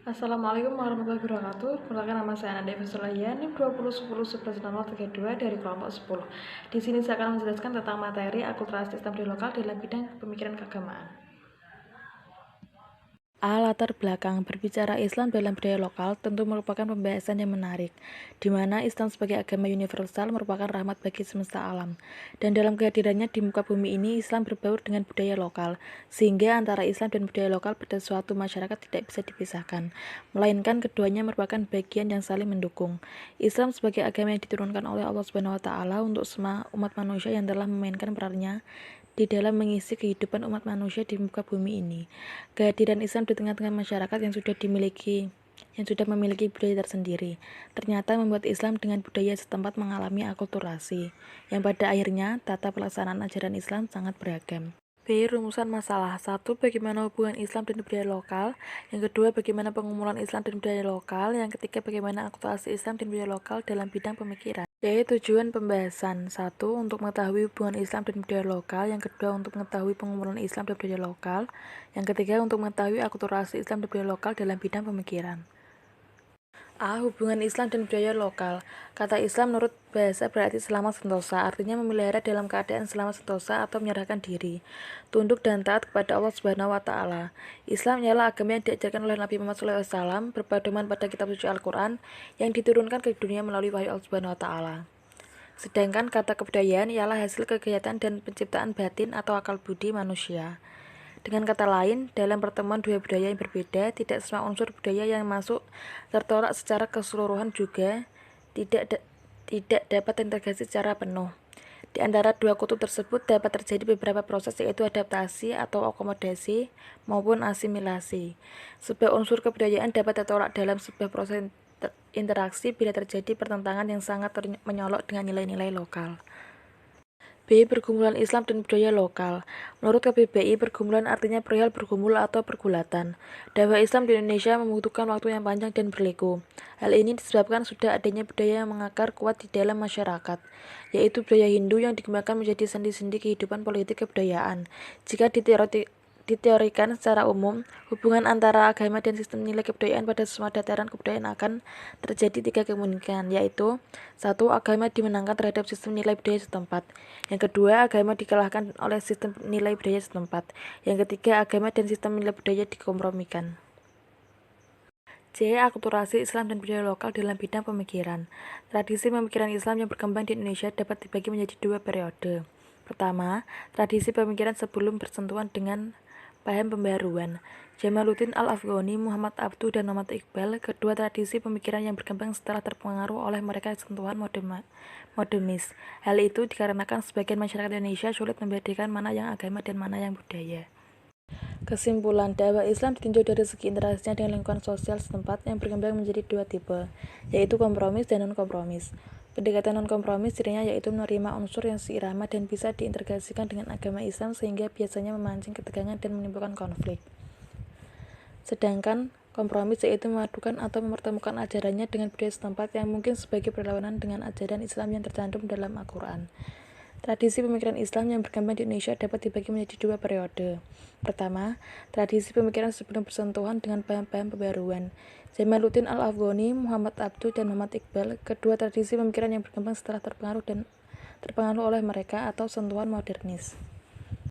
Assalamualaikum warahmatullahi wabarakatuh. Perkenalkan nama saya Nanda Eva NIM 2010110032 dari kelompok 10. Di sini saya akan menjelaskan tentang materi akulturasi Islam di lokal dalam bidang pemikiran keagamaan. Latar belakang berbicara Islam dalam budaya lokal tentu merupakan pembahasan yang menarik, di mana Islam sebagai agama universal merupakan rahmat bagi semesta alam. Dan dalam kehadirannya di muka bumi ini, Islam berbaur dengan budaya lokal, sehingga antara Islam dan budaya lokal pada suatu masyarakat tidak bisa dipisahkan, melainkan keduanya merupakan bagian yang saling mendukung. Islam sebagai agama yang diturunkan oleh Allah Subhanahu wa Ta'ala untuk semua umat manusia yang telah memainkan perannya di dalam mengisi kehidupan umat manusia di muka bumi ini. Kehadiran Islam di tengah-tengah masyarakat yang sudah memiliki budaya tersendiri, ternyata membuat Islam dengan budaya setempat mengalami akulturasi, yang pada akhirnya tata pelaksanaan ajaran Islam sangat beragam. B. Rumusan masalah. 1. Bagaimana hubungan Islam dan budaya lokal. Yang kedua, bagaimana pengumpulan Islam dan budaya lokal. Yang ketiga, bagaimana akulturasi Islam dan budaya lokal dalam bidang pemikiran. Tujuan pembahasan. 1. Untuk mengetahui hubungan Islam dan budaya lokal. Yang kedua, untuk mengetahui pengumpulan Islam dan budaya lokal. Yang ketiga, untuk mengetahui akulturasi Islam dan budaya lokal dalam bidang pemikiran. Hubungan Islam dan budaya lokal. Kata Islam menurut bahasa berarti selamat sentosa, artinya memelihara dalam keadaan selamat sentosa atau menyerahkan diri, tunduk dan taat kepada Allah Subhanahu wa Ta'ala. Islam ialah agama yang diajarkan oleh Nabi Muhammad SAW, berpedoman pada kitab suci Al-Quran yang diturunkan ke dunia melalui wahyu Allah Subhanahu wa Ta'ala. Sedangkan kata kebudayaan ialah hasil kegiatan dan penciptaan batin atau akal budi manusia. Dengan kata lain, dalam pertemuan dua budaya yang berbeda, tidak semua unsur budaya yang masuk tertolak secara keseluruhan juga tidak dapat terintegrasi secara penuh. Di antara dua kutub tersebut dapat terjadi beberapa proses, yaitu adaptasi atau akomodasi maupun asimilasi. Sebuah unsur kebudayaan dapat tertolak dalam sebuah proses interaksi bila terjadi pertentangan yang sangat menyolok dengan nilai-nilai lokal. B. Pergumulan Islam dan budaya lokal. Menurut KBBI, pergumulan artinya perihal bergumul atau pergulatan. Dakwah Islam di Indonesia membutuhkan waktu yang panjang dan berliku. Hal ini disebabkan sudah adanya budaya yang mengakar kuat di dalam masyarakat, yaitu budaya Hindu yang dikembangkan menjadi sendi-sendi kehidupan politik kebudayaan. Jika diteorikan secara umum, hubungan antara agama dan sistem nilai kebudayaan pada semua dataran kebudayaan akan terjadi tiga kemungkinan, yaitu 1. Agama dimenangkan terhadap sistem nilai budaya setempat. Yang kedua, agama dikalahkan oleh sistem nilai budaya setempat. Yang ketiga, agama dan sistem nilai budaya dikompromikan. C. Akulturasi Islam dan budaya lokal dalam bidang pemikiran. Tradisi pemikiran Islam yang berkembang di Indonesia dapat dibagi menjadi dua periode. Pertama, tradisi pemikiran sebelum bersentuhan dengan paham pembaruan. Jamaluddin Al-Afghani, Muhammad Abduh, dan Muhammad Iqbal. Kedua tradisi pemikiran yang berkembang setelah terpengaruh oleh mereka sentuhan modernis. Hal itu dikarenakan sebagian masyarakat Indonesia sulit membedakan mana yang agama dan mana yang budaya. Kesimpulan, dakwah Islam ditinjau dari segi interaksinya dengan lingkungan sosial setempat yang berkembang menjadi dua tipe, yaitu kompromis dan non-kompromis. Pendekatan non-kompromis cirinya yaitu menerima unsur yang seirama dan bisa diintegrasikan dengan agama Islam sehingga biasanya memancing ketegangan dan menimbulkan konflik. Sedangkan kompromis yaitu memadukan atau mempertemukan ajarannya dengan budaya setempat yang mungkin sebagai berlawanan dengan ajaran Islam yang tercantum dalam Al-Quran. Tradisi pemikiran Islam yang berkembang di Indonesia dapat dibagi menjadi dua periode. Pertama, tradisi pemikiran sebelum bersentuhan dengan paham-paham pembaruan. Jamaluddin Al-Afghani, Muhammad Abduh, dan Muhammad Iqbal. Kedua tradisi pemikiran yang berkembang setelah terpengaruh oleh mereka atau sentuhan modernis.